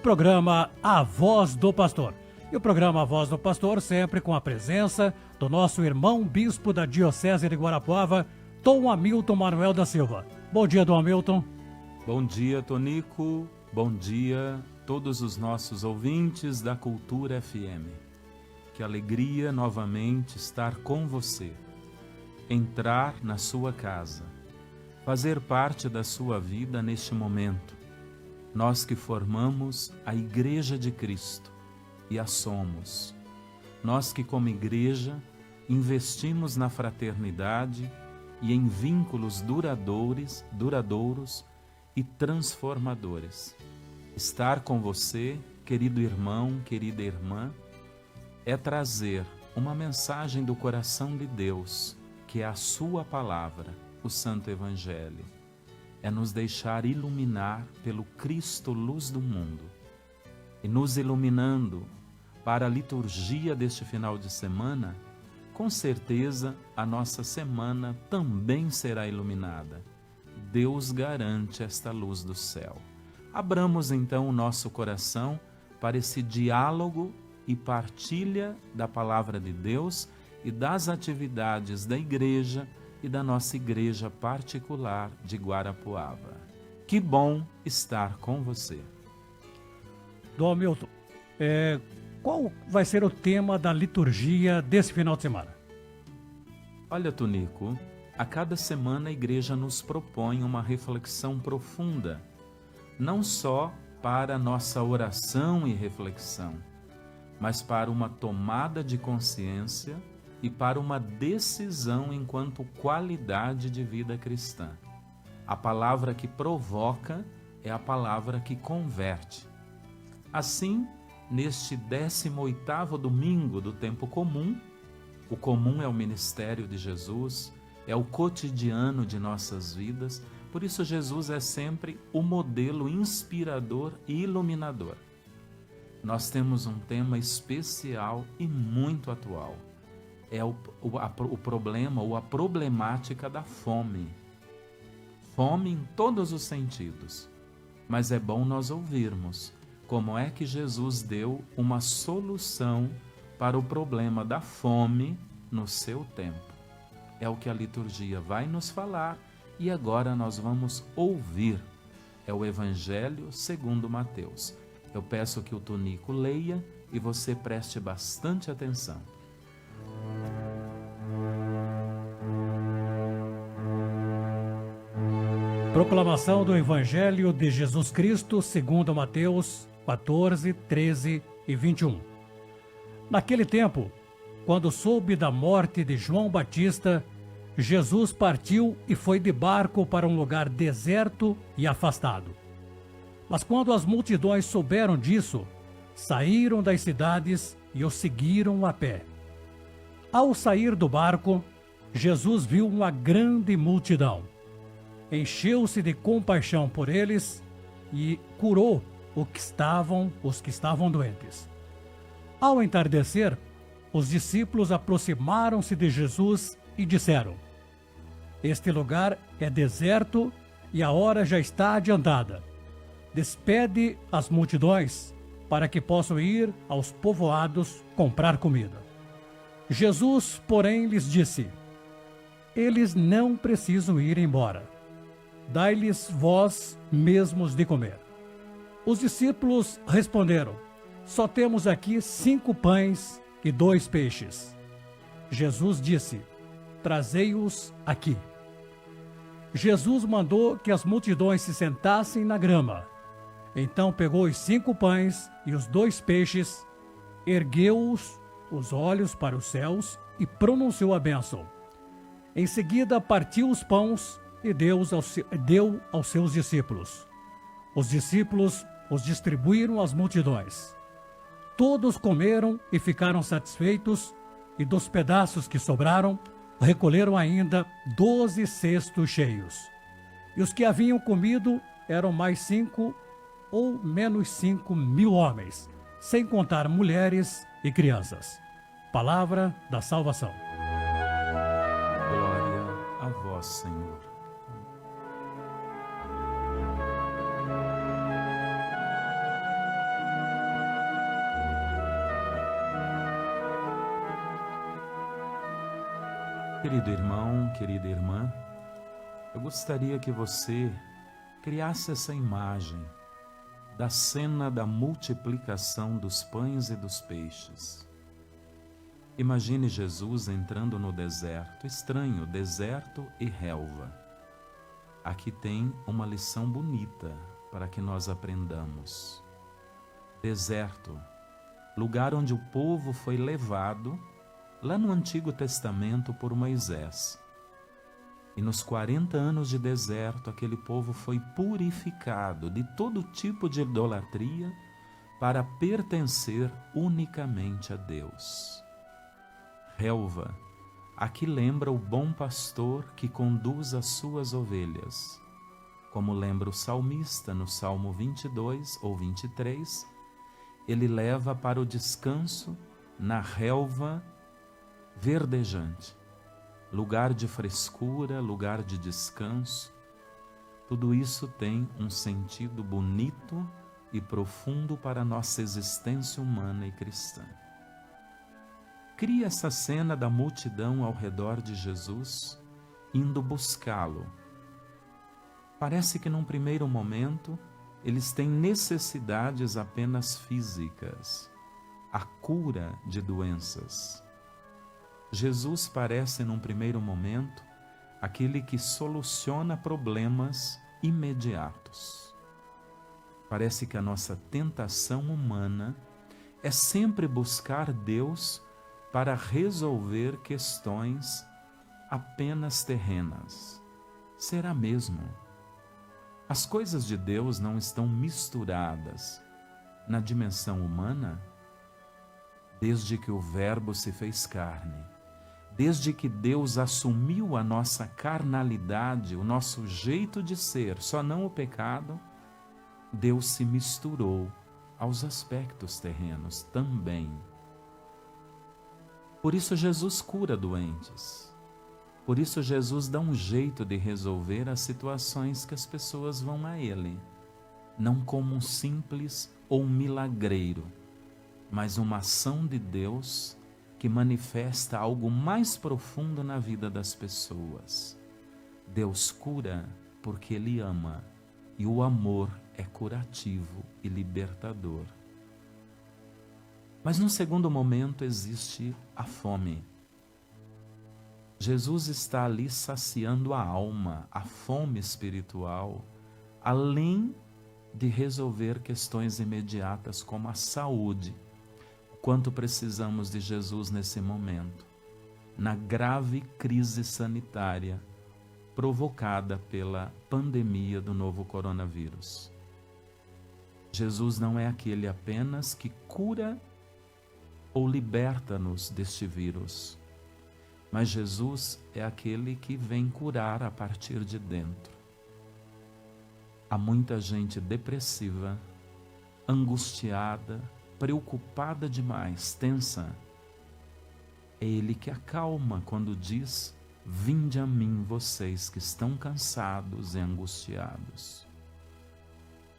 Programa A Voz do Pastor. E o programa A Voz do Pastor sempre com a presença do nosso irmão bispo da Diocese de Guarapuava, Dom Hamilton Manuel da Silva. Bom dia, Dom Hamilton. Bom dia, Tonico. Bom dia todos os nossos ouvintes da Cultura FM. Que alegria novamente estar com você, entrar na sua casa, fazer parte da sua vida neste momento. Nós que formamos a Igreja de Cristo e a somos. Nós que como igreja investimos na fraternidade e em vínculos duradouros e transformadores. Estar com você, querido irmão, querida irmã, é trazer uma mensagem do coração de Deus, que é a sua palavra, o Santo Evangelho. É nos deixar iluminar pelo Cristo luz do mundo. E nos iluminando para a liturgia deste final de semana, com certeza a nossa semana também será iluminada. Deus garante esta luz do céu. Abramos então o nosso coração para esse diálogo e partilha da palavra de Deus e das atividades da igreja e da nossa igreja particular de Guarapuava. Que bom estar com você. Dom Hamilton, qual vai ser o tema da liturgia desse final de semana? Olha, Tonico, a cada semana a igreja nos propõe uma reflexão profunda, não só para nossa oração e reflexão, mas para uma tomada de consciência e para uma decisão enquanto qualidade de vida cristã. A palavra que provoca é a palavra que converte. Assim, neste 18º domingo do tempo comum, o comum é o ministério de Jesus, é o cotidiano de nossas vidas, por isso Jesus é sempre o modelo inspirador e iluminador. Nós temos um tema especial e muito atual. É o problema ou a problemática da fome. Fome em todos os sentidos. Mas é bom nós ouvirmos como é que Jesus deu uma solução para o problema da fome no seu tempo. É o que a liturgia vai nos falar e agora nós vamos ouvir. É o Evangelho segundo Mateus. Eu peço que o Tonico leia e você preste bastante atenção. Proclamação do Evangelho de Jesus Cristo segundo Mateus 14, 13 e 21. Naquele tempo, quando soube da morte de João Batista, Jesus partiu e foi de barco para um lugar deserto e afastado. Mas quando as multidões souberam disso, saíram das cidades e o seguiram a pé. Ao sair do barco, Jesus viu uma grande multidão. Encheu-se de compaixão por eles e curou os que estavam doentes. Ao entardecer, os discípulos aproximaram-se de Jesus e disseram: Este lugar é deserto e a hora já está adiantada. Despede as multidões para que possam ir aos povoados comprar comida. Jesus, porém, lhes disse: Eles não precisam ir embora. Dai-lhes vós mesmos de comer. Os discípulos responderam: Só temos aqui 5 pães e 2 peixes. Jesus disse: Trazei-os aqui. Jesus mandou que as multidões se sentassem na grama. Então pegou os 5 pães e os 2 peixes, ergueu-os os olhos para os céus e pronunciou a bênção. Em seguida partiu os pães e deu aos seus discípulos. Os discípulos os distribuíram às multidões. Todos comeram e ficaram satisfeitos, e dos pedaços que sobraram, recolheram ainda 12 cestos cheios. E os que haviam comido eram mais 5 ou menos 5 mil homens, sem contar mulheres e crianças. Palavra da salvação. Glória a vós, Senhor. Querido irmão, querida irmã, eu gostaria que você criasse essa imagem da cena da multiplicação dos pães e dos peixes. Imagine Jesus entrando no deserto, estranho, deserto e relva. Aqui tem uma lição bonita para que nós aprendamos. Deserto, lugar onde o povo foi levado lá no Antigo Testamento por Moisés. E nos 40 anos de deserto, aquele povo foi purificado de todo tipo de idolatria para pertencer unicamente a Deus. Relva, aqui lembra o bom pastor que conduz as suas ovelhas. Como lembra o salmista no Salmo 22 ou 23, ele leva para o descanso na relva verdejante, lugar de frescura, lugar de descanso. Tudo isso tem um sentido bonito e profundo para a nossa existência humana e cristã. Cria essa cena da multidão ao redor de Jesus, indo buscá-lo. Parece que num primeiro momento eles têm necessidades apenas físicas, a cura de doenças. Jesus parece, num primeiro momento, aquele que soluciona problemas imediatos. Parece que a nossa tentação humana é sempre buscar Deus para resolver questões apenas terrenas. Será mesmo? As coisas de Deus não estão misturadas na dimensão humana? Desde que o Verbo se fez carne, desde que Deus assumiu a nossa carnalidade, o nosso jeito de ser, só não o pecado, Deus se misturou aos aspectos terrenos também. Por isso Jesus cura doentes. Por isso Jesus dá um jeito de resolver as situações que as pessoas vão a Ele, não como um simples ou um milagreiro, mas uma ação de Deus que manifesta algo mais profundo na vida das pessoas. Deus cura porque Ele ama, e o amor é curativo e libertador. Mas no segundo momento existe a fome. Jesus está ali saciando a alma, a fome espiritual, além de resolver questões imediatas como a saúde. Quanto precisamos de Jesus nesse momento, na grave crise sanitária provocada pela pandemia do novo coronavírus. Jesus não é aquele apenas que cura ou liberta-nos deste vírus, mas Jesus é aquele que vem curar a partir de dentro. Há muita gente depressiva, angustiada, preocupada demais, tensa. É Ele que acalma quando diz: vinde a mim vocês que estão cansados e angustiados.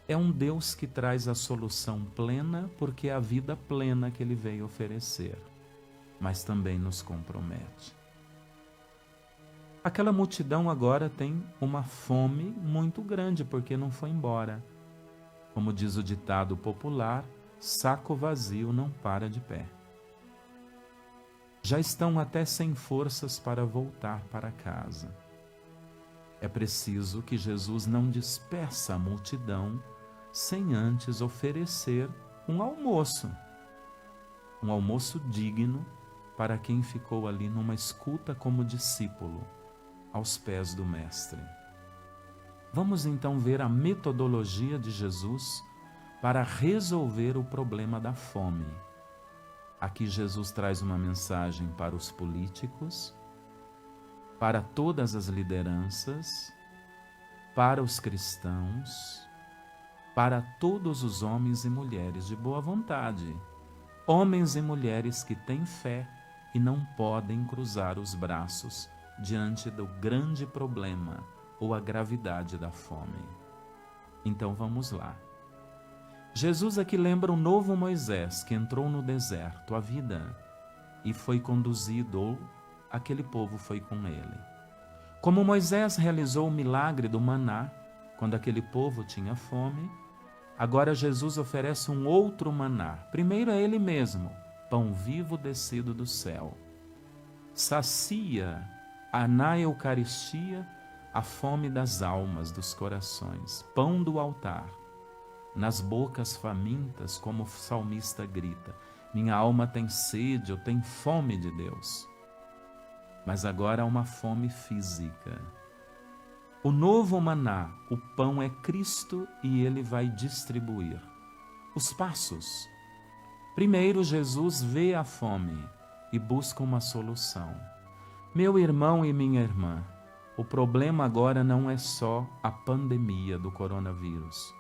É um Deus que traz a solução plena, porque é a vida plena que Ele veio oferecer, mas também nos compromete. Aquela multidão agora tem uma fome muito grande, porque não foi embora. Como diz o ditado popular, saco vazio não para de pé. Já estão até sem forças para voltar para casa. É preciso que Jesus não dispersa a multidão sem antes oferecer um almoço digno para quem ficou ali numa escuta como discípulo, aos pés do Mestre. Vamos então ver a metodologia de Jesus para resolver o problema da fome. Aqui Jesus traz uma mensagem para os políticos, para todas as lideranças, para os cristãos, para todos os homens e mulheres de boa vontade, homens e mulheres que têm fé e não podem cruzar os braços diante do grande problema ou a gravidade da fome. Então vamos lá. Jesus aqui lembra o novo Moisés que entrou no deserto, a vida, e foi conduzido ou aquele povo foi com ele. Como Moisés realizou o milagre do maná, quando aquele povo tinha fome, agora Jesus oferece um outro maná. Primeiro é ele mesmo, pão vivo descido do céu. Sacia na Eucaristia a fome das almas, dos corações, pão do altar. Nas bocas famintas, como o salmista grita, minha alma tem sede, eu tenho fome de Deus. Mas agora há uma fome física. O novo maná, o pão é Cristo e ele vai distribuir. Os passos. Primeiro, Jesus vê a fome e busca uma solução. Meu irmão e minha irmã, o problema agora não é só a pandemia do coronavírus.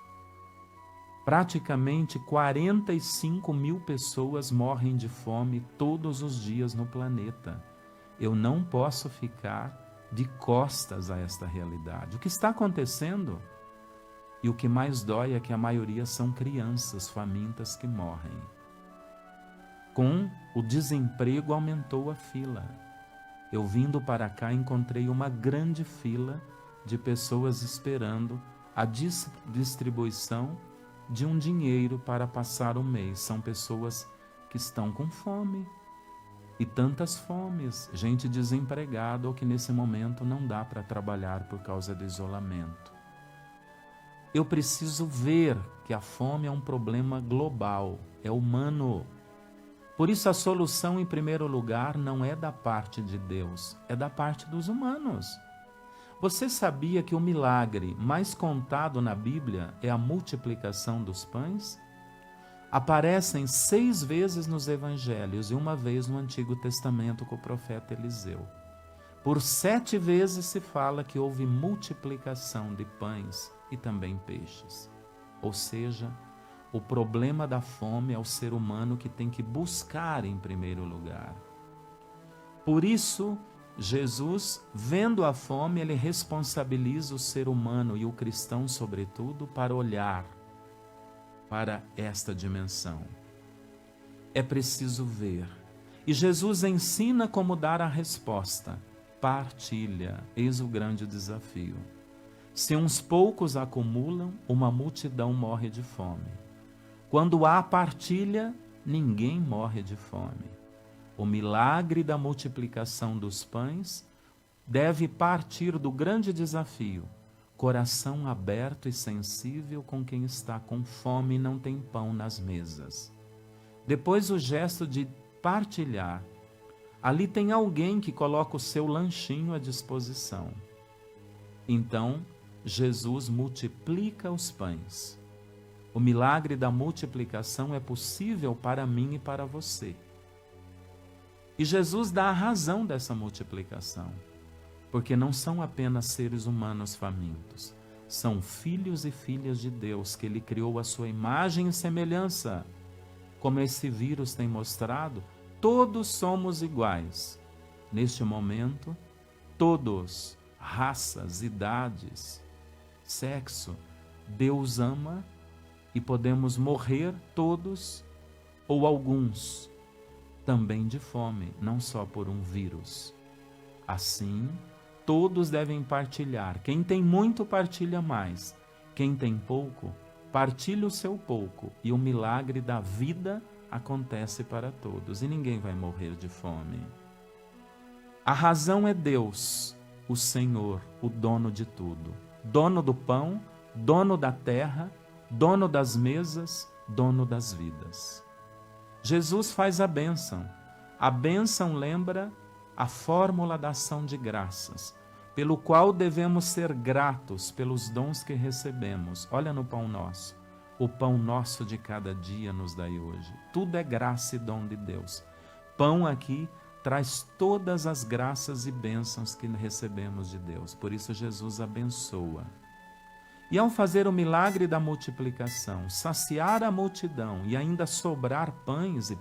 Praticamente 45 mil pessoas morrem de fome todos os dias no planeta. Eu não posso ficar de costas a esta realidade. O que está acontecendo? E o que mais dói é que a maioria são crianças famintas que morrem. Com o desemprego aumentou a fila. Eu vindo para cá encontrei uma grande fila de pessoas esperando a distribuição de um dinheiro para passar o mês. São pessoas que estão com fome. E tantas fomes, gente desempregada ou que nesse momento não dá para trabalhar por causa do isolamento. Eu preciso ver que a fome é um problema global, é humano. Por isso a solução, em primeiro lugar, não é da parte de Deus, é da parte dos humanos. Você sabia que o milagre mais contado na Bíblia é a multiplicação dos pães? Aparecem 6 vezes nos evangelhos e uma vez no Antigo Testamento com o profeta Eliseu. Por 7 vezes se fala que houve multiplicação de pães e também peixes. Ou seja, o problema da fome é o ser humano que tem que buscar em primeiro lugar. Por isso, Jesus, vendo a fome, ele responsabiliza o ser humano e o cristão, sobretudo, para olhar para esta dimensão. É preciso ver. E Jesus ensina como dar a resposta. Partilha, eis o grande desafio. Se uns poucos acumulam, uma multidão morre de fome. Quando há partilha, ninguém morre de fome. O milagre da multiplicação dos pães deve partir do grande desafio: coração aberto e sensível com quem está com fome e não tem pão nas mesas. Depois o gesto de partilhar. Ali tem alguém que coloca o seu lanchinho à disposição. Então, Jesus multiplica os pães. O milagre da multiplicação é possível para mim e para você. E Jesus dá a razão dessa multiplicação. Porque não são apenas seres humanos famintos, são filhos e filhas de Deus, que Ele criou à sua imagem e semelhança. Como esse vírus tem mostrado, todos somos iguais. Neste momento, todos, raças, idades, sexo, Deus ama e podemos morrer todos ou alguns, também de fome, não só por um vírus. Assim, todos devem partilhar. Quem tem muito, partilha mais. Quem tem pouco, partilha o seu pouco. E o milagre da vida acontece para todos. E ninguém vai morrer de fome. A razão é Deus, o Senhor, o dono de tudo. Dono do pão, dono da terra, dono das mesas, dono das vidas. Jesus faz a bênção. A bênção lembra a fórmula da ação de graças, pelo qual devemos ser gratos pelos dons que recebemos. Olha no pão nosso. O pão nosso de cada dia nos dai hoje. Tudo é graça e dom de Deus. Pão aqui traz todas as graças e bênçãos que recebemos de Deus. Por isso Jesus abençoa. E ao fazer o milagre da multiplicação, saciar a multidão e ainda sobrar pães,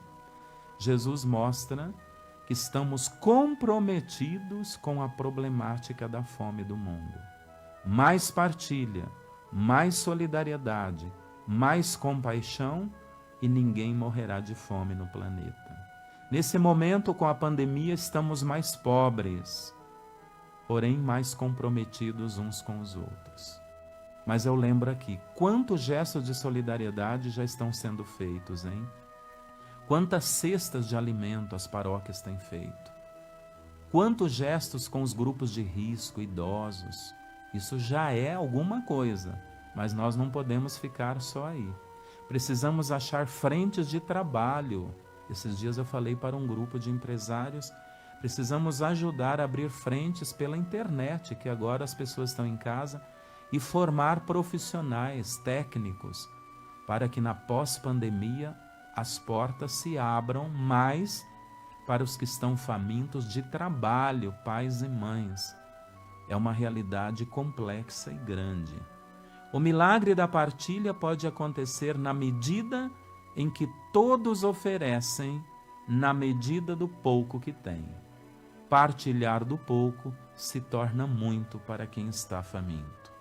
Jesus mostra que estamos comprometidos com a problemática da fome do mundo. Mais partilha, mais solidariedade, mais compaixão e ninguém morrerá de fome no planeta. Nesse momento, com a pandemia, estamos mais pobres, porém mais comprometidos uns com os outros. Mas eu lembro aqui, quantos gestos de solidariedade já estão sendo feitos, hein? Quantas cestas de alimento as paróquias têm feito? Quantos gestos com os grupos de risco, idosos? Isso já é alguma coisa, mas nós não podemos ficar só aí. Precisamos achar frentes de trabalho. Esses dias eu falei para um grupo de empresários, precisamos ajudar a abrir frentes pela internet, que agora as pessoas estão em casa, e formar profissionais, técnicos, para que na pós-pandemia as portas se abram mais para os que estão famintos de trabalho, pais e mães. É uma realidade complexa e grande. O milagre da partilha pode acontecer na medida em que todos oferecem, na medida do pouco que têm. Partilhar do pouco se torna muito para quem está faminto.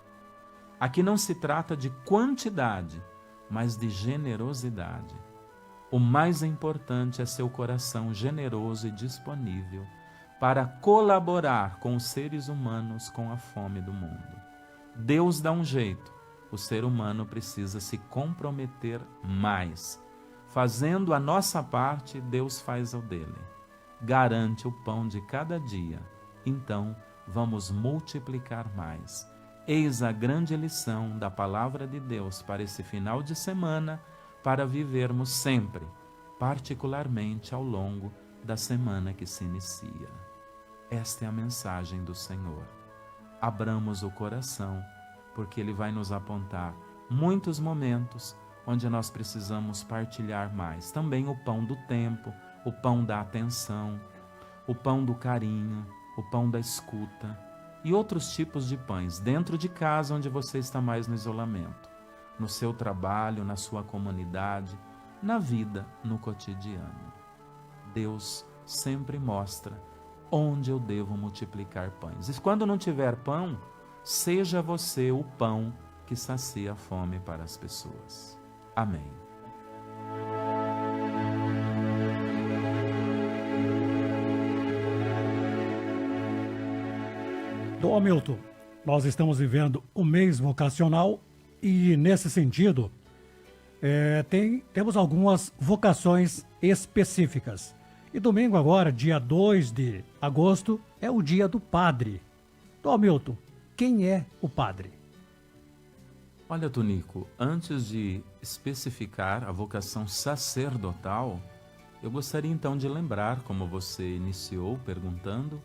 Aqui não se trata de quantidade, mas de generosidade. O mais importante é seu coração generoso e disponível para colaborar com os seres humanos com a fome do mundo. Deus dá um jeito, o ser humano precisa se comprometer mais. Fazendo a nossa parte, Deus faz o dele. Garante o pão de cada dia, então vamos multiplicar mais. Eis a grande lição da palavra de Deus para esse final de semana, para vivermos sempre, particularmente ao longo da semana que se inicia. Esta é a mensagem do Senhor. Abramos o coração, porque Ele vai nos apontar muitos momentos onde nós precisamos partilhar mais. Também o pão do tempo, o pão da atenção, o pão do carinho, o pão da escuta e outros tipos de pães dentro de casa, onde você está mais no isolamento, no seu trabalho, na sua comunidade, na vida, no cotidiano. Deus sempre mostra onde eu devo multiplicar pães. E quando não tiver pão, seja você o pão que sacia a fome para as pessoas. Amém. Dom Hamilton, nós estamos vivendo o mês vocacional e, nesse sentido, temos algumas vocações específicas. E domingo agora, dia 2 de agosto, é o dia do padre. Dom Hamilton, quem é o padre? Olha, Tonico, antes de especificar a vocação sacerdotal, eu gostaria então de lembrar, como você iniciou perguntando,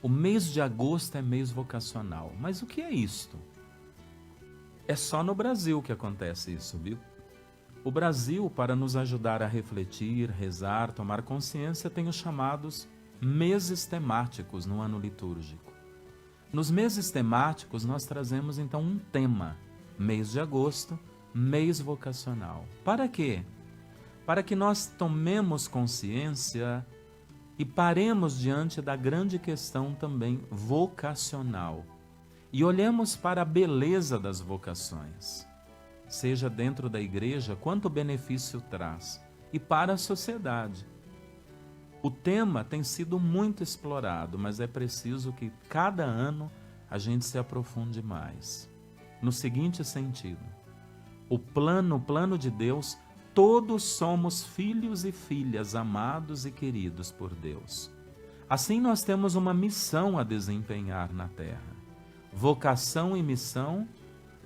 o mês de agosto é mês vocacional. Mas o que é isto? É só no Brasil que acontece isso, viu? O Brasil, para nos ajudar a refletir, rezar, tomar consciência, tem os chamados meses temáticos no ano litúrgico. Nos meses temáticos, nós trazemos então um tema. Mês de agosto, mês vocacional. Para quê? Para que nós tomemos consciência e paremos diante da grande questão também vocacional e olhemos para a beleza das vocações, seja dentro da igreja, quanto benefício traz, e para a sociedade. O tema tem sido muito explorado, mas é preciso que cada ano a gente se aprofunde mais. No seguinte sentido, o plano de Deus, todos somos filhos e filhas amados e queridos por Deus. Assim nós temos uma missão a desempenhar na terra. Vocação e missão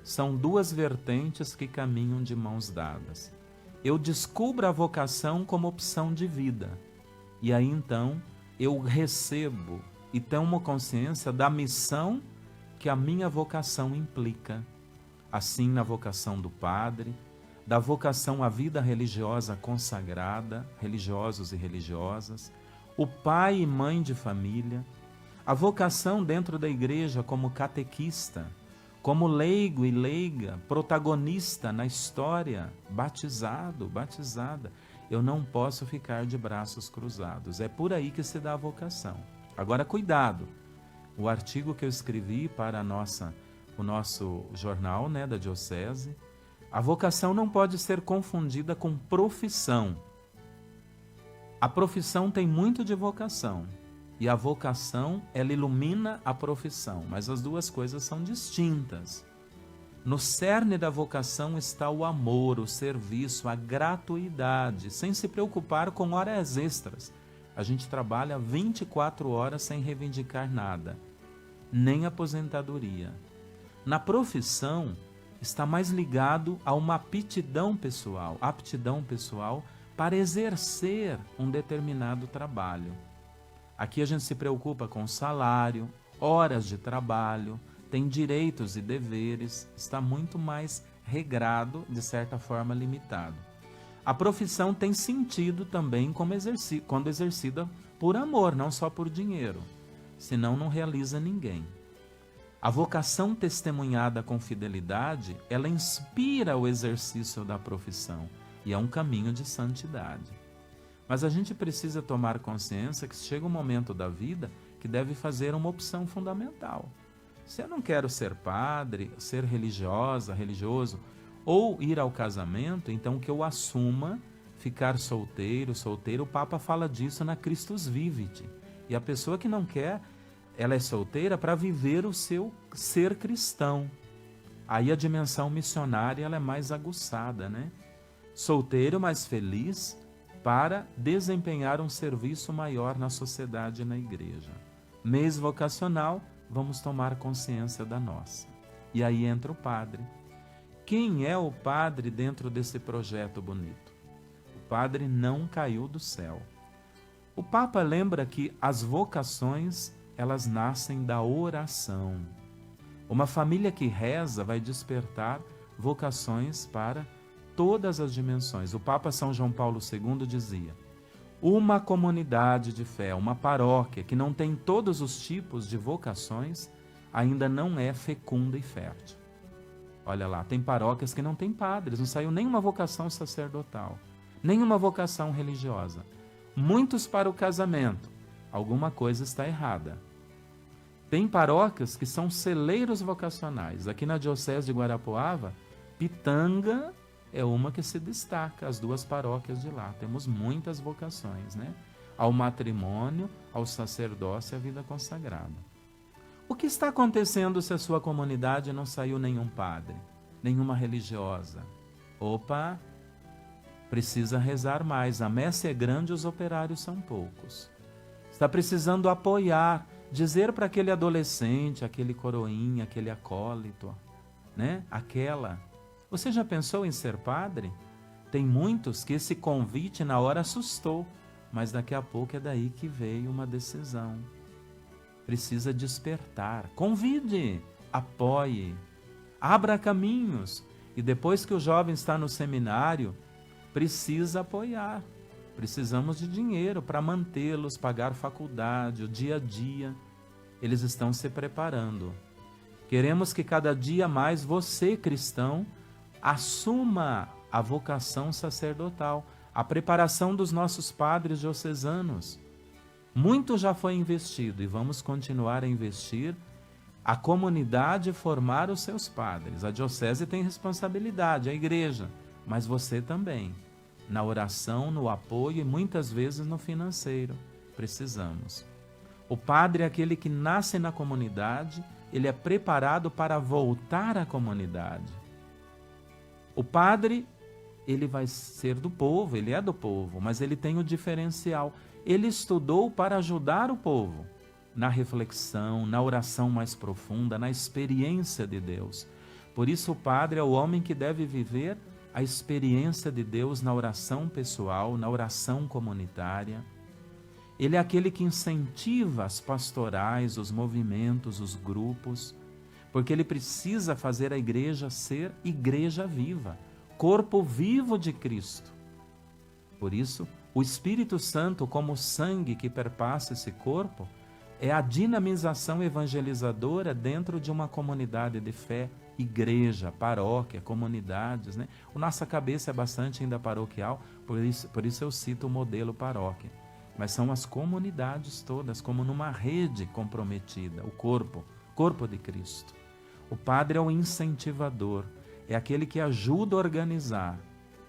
são duas vertentes que caminham de mãos dadas. Eu descubro a vocação como opção de vida, e aí então eu recebo e tomo consciência da missão que a minha vocação implica. Assim, na vocação do padre, da vocação à vida religiosa consagrada, religiosos e religiosas, o pai e mãe de família, a vocação dentro da igreja como catequista, como leigo e leiga, protagonista na história, batizado, batizada. Eu não posso ficar de braços cruzados. É por aí que se dá a vocação. Agora, cuidado! O artigo que eu escrevi para o nosso jornal, da diocese, a vocação não pode ser confundida com profissão. A profissão tem muito de vocação, e a vocação, ela ilumina a profissão, mas as duas coisas são distintas. No cerne da vocação está o amor, o serviço, a gratuidade, sem se preocupar com horas extras. A gente trabalha 24 horas sem reivindicar nada, nem aposentadoria. Na profissão, está mais ligado a uma aptidão pessoal para exercer um determinado trabalho. Aqui a gente se preocupa com salário, horas de trabalho, tem direitos e deveres, está muito mais regrado, de certa forma limitado. A profissão tem sentido também quando exercida por amor, não só por dinheiro, senão não realiza ninguém. A vocação testemunhada com fidelidade, ela inspira o exercício da profissão e é um caminho de santidade. Mas a gente precisa tomar consciência que chega um momento da vida que deve fazer uma opção fundamental. Se eu não quero ser padre, ser religioso, ou ir ao casamento, então que eu assuma ficar solteiro. O Papa fala disso na Christus Vivit. E a pessoa que não quer, ela é solteira para viver o seu ser cristão. Aí a dimensão missionária ela é mais aguçada, né? Solteiro, mas feliz, para desempenhar um serviço maior na sociedade e na igreja. Mês vocacional, vamos tomar consciência da nossa. E aí entra o padre. Quem é o padre dentro desse projeto bonito? O padre não caiu do céu. O Papa lembra que as vocações, elas nascem da oração. Uma família que reza vai despertar vocações para todas as dimensões. O Papa São João Paulo II dizia: uma comunidade de fé, uma paróquia que não tem todos os tipos de vocações, ainda não é fecunda e fértil. Olha lá, tem paróquias que não tem padres, não saiu nenhuma vocação sacerdotal, nenhuma vocação religiosa. Muitos para o casamento, alguma coisa está errada. Tem paróquias que são celeiros vocacionais. Aqui na Diocese de Guarapuava, Pitanga é uma que se destaca, as duas paróquias de lá. Temos muitas vocações, né? Ao matrimônio, ao sacerdócio e à vida consagrada. O que está acontecendo se a sua comunidade não saiu nenhum padre, nenhuma religiosa? Opa, precisa rezar mais. A messe é grande, os operários são poucos. Está precisando apoiar, dizer para aquele adolescente, aquele coroinha, aquele acólito, né? Você já pensou em ser padre? Tem muitos que esse convite na hora assustou, mas daqui a pouco é daí que veio uma decisão. Precisa despertar. Convide, apoie, abra caminhos. E depois que o jovem está no seminário, precisa apoiar. Precisamos de dinheiro para mantê-los, pagar faculdade, o dia a dia. Eles estão se preparando. Queremos que cada dia mais você, cristão, assuma a vocação sacerdotal, a preparação dos nossos padres diocesanos. Muito já foi investido e vamos continuar a investir. A comunidade formar os seus padres. A diocese tem responsabilidade, a igreja, mas você também. Na oração, no apoio e muitas vezes no financeiro. Precisamos. O padre é aquele que nasce na comunidade, ele é preparado para voltar à comunidade. O padre, ele vai ser do povo, ele é do povo, mas ele tem o diferencial. Ele estudou para ajudar o povo na reflexão, na oração mais profunda, na experiência de Deus. Por isso o padre é o homem que deve viver a experiência de Deus na oração pessoal, na oração comunitária. Ele é aquele que incentiva as pastorais, os movimentos, os grupos, porque ele precisa fazer a igreja ser igreja viva, corpo vivo de Cristo. Por isso, o Espírito Santo, como sangue que perpassa esse corpo, é a dinamização evangelizadora dentro de uma comunidade de fé, igreja, paróquia, comunidades, né? A nossa cabeça é bastante ainda paroquial, por isso eu cito o modelo paróquia. Mas são as comunidades todas, como numa rede comprometida, o corpo de Cristo. O padre é o incentivador, é aquele que ajuda a organizar.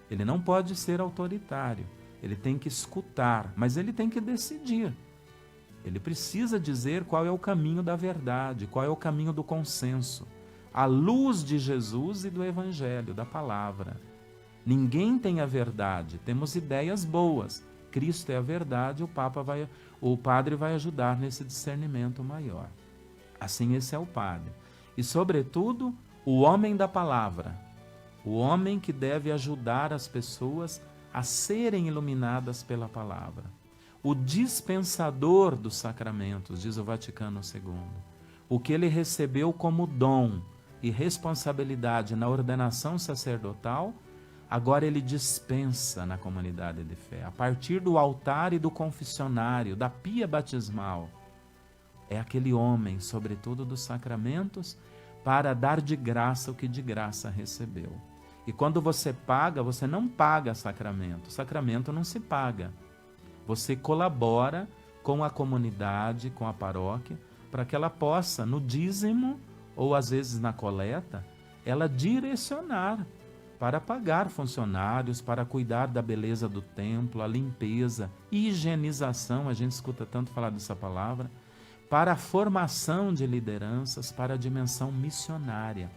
Ele não pode ser autoritário, ele tem que escutar, mas ele tem que decidir. Ele precisa dizer qual é o caminho da verdade, qual é o caminho do consenso, à luz de Jesus e do Evangelho, da palavra. Ninguém tem a verdade, temos ideias boas. Cristo é a verdade, o padre vai ajudar nesse discernimento maior. Assim, esse é o padre. E, sobretudo, o homem da palavra, o homem que deve ajudar as pessoas a serem iluminadas pela palavra. O dispensador dos sacramentos, diz o Vaticano II. O que ele recebeu como dom e responsabilidade na ordenação sacerdotal, agora ele dispensa na comunidade de fé. A partir do altar e do confessionário, da pia batismal, é aquele homem, sobretudo dos sacramentos, para dar de graça o que de graça recebeu. E quando você paga, você não paga sacramento. Sacramento não se paga. Você colabora com a comunidade, com a paróquia, para que ela possa, no dízimo, ou às vezes na coleta, ela direcionar para pagar funcionários, para cuidar da beleza do templo, a limpeza, higienização, a gente escuta tanto falar dessa palavra, para a formação de lideranças, para a dimensão missionária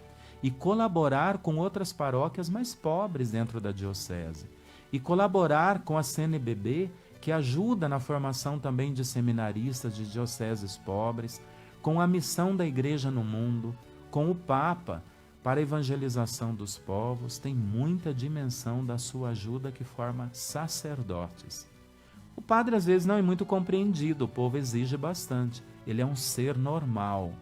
e colaborar com outras paróquias mais pobres dentro da diocese e colaborar com a CNBB, que ajuda na formação também de seminaristas de dioceses pobres, com a missão da Igreja no mundo, com o Papa, para a evangelização dos povos. Tem muita dimensão da sua ajuda que forma sacerdotes. O padre às vezes não é muito compreendido, o povo exige bastante. Ele é um ser normal.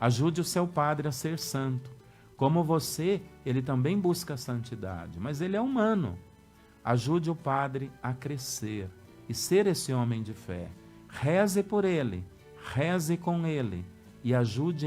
Ajude o seu padre a ser santo. Como você, ele também busca a santidade, mas ele é humano. Ajude o padre a crescer e ser esse homem de fé. Reze por ele, reze com ele e ajude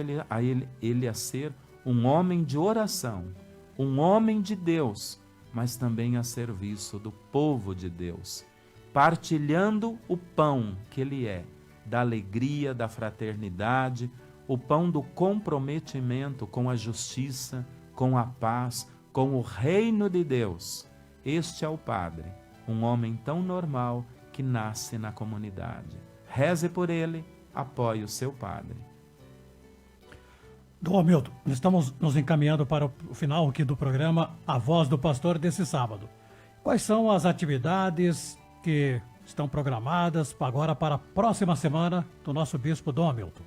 ele a ser um homem de oração, um homem de Deus, mas também a serviço do povo de Deus, partilhando o pão que ele é, da alegria, da fraternidade, o pão do comprometimento com a justiça, com a paz, com o reino de Deus. Este é o padre, um homem tão normal que nasce na comunidade. Reze por ele, apoie o seu padre. Dom Hamilton, estamos nos encaminhando para o final aqui do programa A Voz do Pastor desse sábado. Quais são as atividades que estão programadas agora para a próxima semana do nosso bispo Dom Hamilton?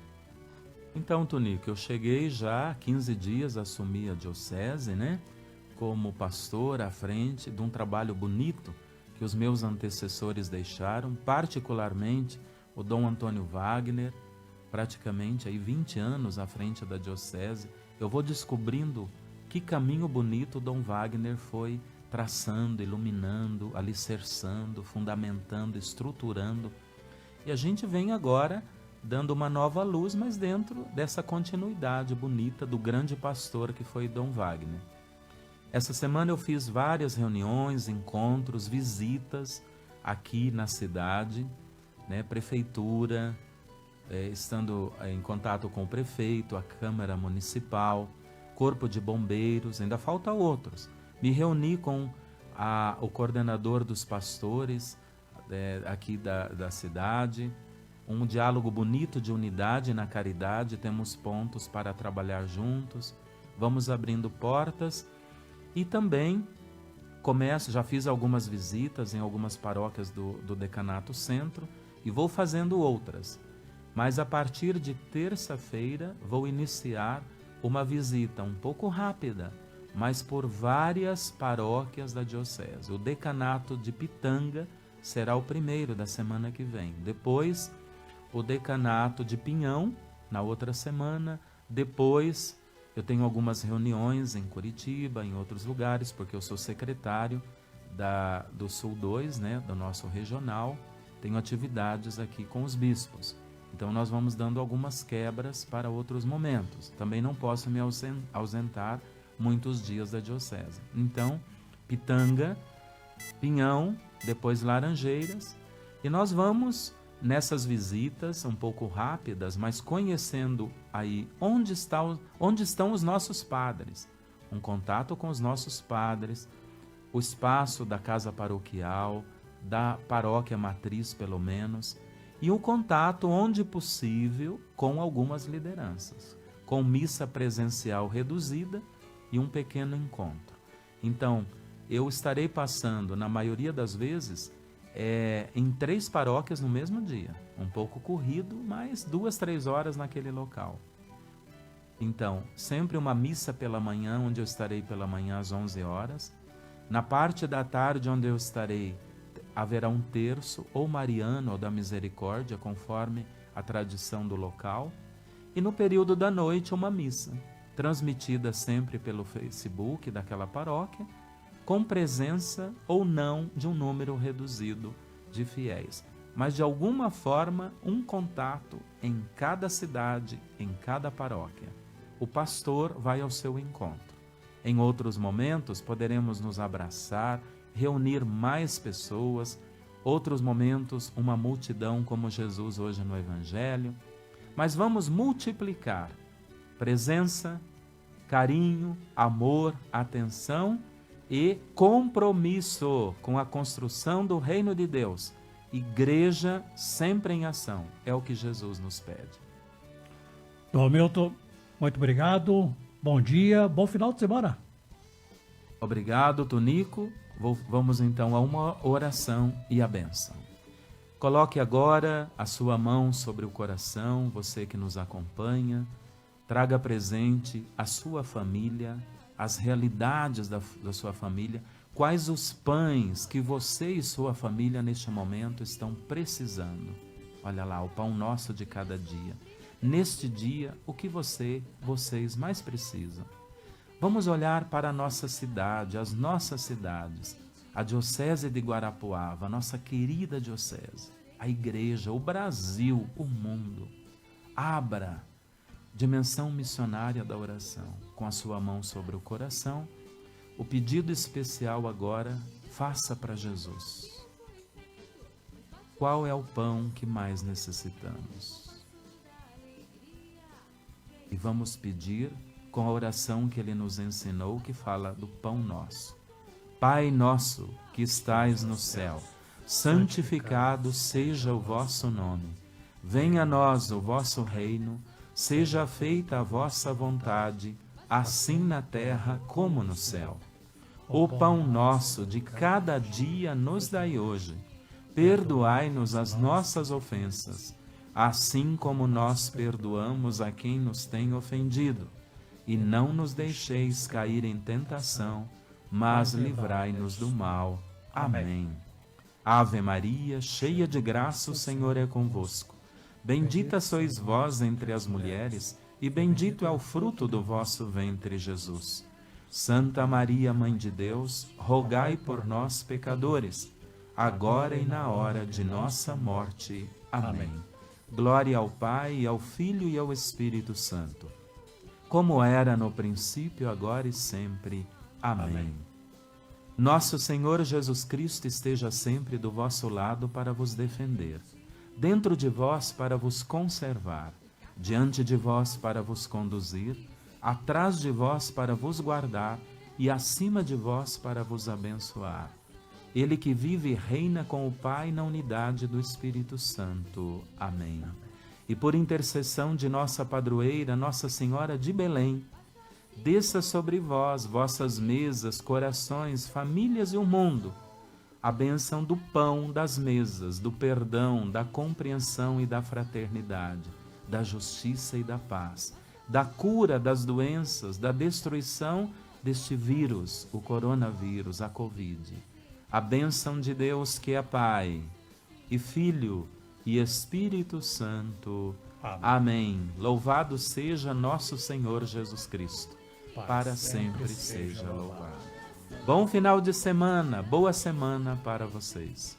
Então, Tonico, eu cheguei já há 15 dias, assumi a diocese, né? Como pastor à frente de um trabalho bonito que os meus antecessores deixaram, particularmente o Dom Antônio Wagner, praticamente aí 20 anos à frente da diocese. Eu vou descobrindo que caminho bonito o Dom Wagner foi traçando, iluminando, alicerçando, fundamentando, estruturando. E a gente vem agora dando uma nova luz, mas dentro dessa continuidade bonita do grande pastor que foi Dom Wagner. Essa semana eu fiz várias reuniões, encontros, visitas aqui na cidade, né? Prefeitura, estando em contato com o prefeito, a Câmara Municipal, Corpo de Bombeiros, ainda falta outros. Me reuni com o coordenador dos pastores aqui da cidade, um diálogo bonito de unidade na caridade, temos pontos para trabalhar juntos, vamos abrindo portas. E também já fiz algumas visitas em algumas paróquias do Decanato Centro e vou fazendo outras. Mas a partir de terça-feira vou iniciar uma visita um pouco rápida, mas por várias paróquias da diocese. O Decanato de Pitanga será o primeiro da semana que vem. Depois, o Decanato de Pinhão, na outra semana. Depois, eu tenho algumas reuniões em Curitiba, em outros lugares, porque eu sou secretário do Sul 2, né, do nosso regional. Tenho atividades aqui com os bispos. Então nós vamos dando algumas quebras para outros momentos. Também não posso me ausentar muitos dias da diocese. Então, Pitanga, Pinhão, depois Laranjeiras. E nós vamos nessas visitas um pouco rápidas, mas conhecendo aí onde estão os nossos padres, um contato com os nossos padres, o espaço da casa paroquial, da paróquia matriz, pelo menos, e o contato, onde possível, com algumas lideranças, com missa presencial reduzida e um pequeno encontro. Então, eu estarei passando, na maioria das vezes, em 3 paróquias no mesmo dia. Um pouco corrido, mas 2, 3 horas naquele local. Então, sempre uma missa pela manhã, onde eu estarei pela manhã às 11 horas. Na parte da tarde, onde eu estarei, haverá um terço, ou mariano, ou da misericórdia, conforme a tradição do local. E no período da noite, uma missa, transmitida sempre pelo Facebook daquela paróquia, com presença ou não de um número reduzido de fiéis. Mas, de alguma forma, um contato em cada cidade, em cada paróquia. O pastor vai ao seu encontro. Em outros momentos, poderemos nos abraçar, reunir mais pessoas. Outros momentos, uma multidão, como Jesus hoje no Evangelho. Mas vamos multiplicar presença, carinho, amor, atenção e compromisso com a construção do reino de Deus. Igreja sempre em ação, é o que Jesus nos pede. Dom Hamilton, muito obrigado, bom dia, bom final de semana. Obrigado, Tonico. Vamos então a uma oração e a bênção. Coloque agora a sua mão sobre o coração, você que nos acompanha, traga presente a sua família, as realidades da sua família, quais os pães que você e sua família neste momento estão precisando. Olha lá, o pão nosso de cada dia. Neste dia, o que vocês mais precisam. Vamos olhar para a nossa cidade, as nossas cidades, a Diocese de Guarapuava, a nossa querida Diocese, a Igreja, o Brasil, o mundo. Abra dimensão missionária da oração, com a sua mão sobre o coração. O pedido especial agora, faça para Jesus. Qual é o pão que mais necessitamos? E vamos pedir com a oração que ele nos ensinou, que fala do pão nosso. Pai nosso que estais no céu, santificado seja o vosso nome. Venha a nós o vosso reino, seja feita a vossa vontade, assim na terra como no céu. O pão nosso de cada dia nos dai hoje. Perdoai-nos as nossas ofensas, assim como nós perdoamos a quem nos tem ofendido. E não nos deixeis cair em tentação, mas livrai-nos do mal. Amém. Ave Maria, cheia de graça, o Senhor é convosco. Bendita sois vós entre as mulheres, e bendito é o fruto do vosso ventre, Jesus. Santa Maria, Mãe de Deus, rogai por nós, pecadores, agora e na hora de nossa morte. Amém. Glória ao Pai, ao Filho e ao Espírito Santo, como era no princípio, agora e sempre. Amém. Nosso Senhor Jesus Cristo esteja sempre do vosso lado para vos defender, dentro de vós para vos conservar, diante de vós para vos conduzir, atrás de vós para vos guardar e acima de vós para vos abençoar. Ele que vive e reina com o Pai na unidade do Espírito Santo. Amém. E por intercessão de nossa padroeira, Nossa Senhora de Belém, desça sobre vós, vossas mesas, corações, famílias e o mundo, a bênção do pão das mesas, do perdão, da compreensão e da fraternidade, da justiça e da paz, da cura das doenças, da destruição deste vírus, o coronavírus, a Covid. A bênção de Deus que é Pai e Filho e Espírito Santo. Amém. Amém. Louvado seja nosso Senhor Jesus Cristo. Para sempre seja louvado. Bom final de semana, boa semana para vocês.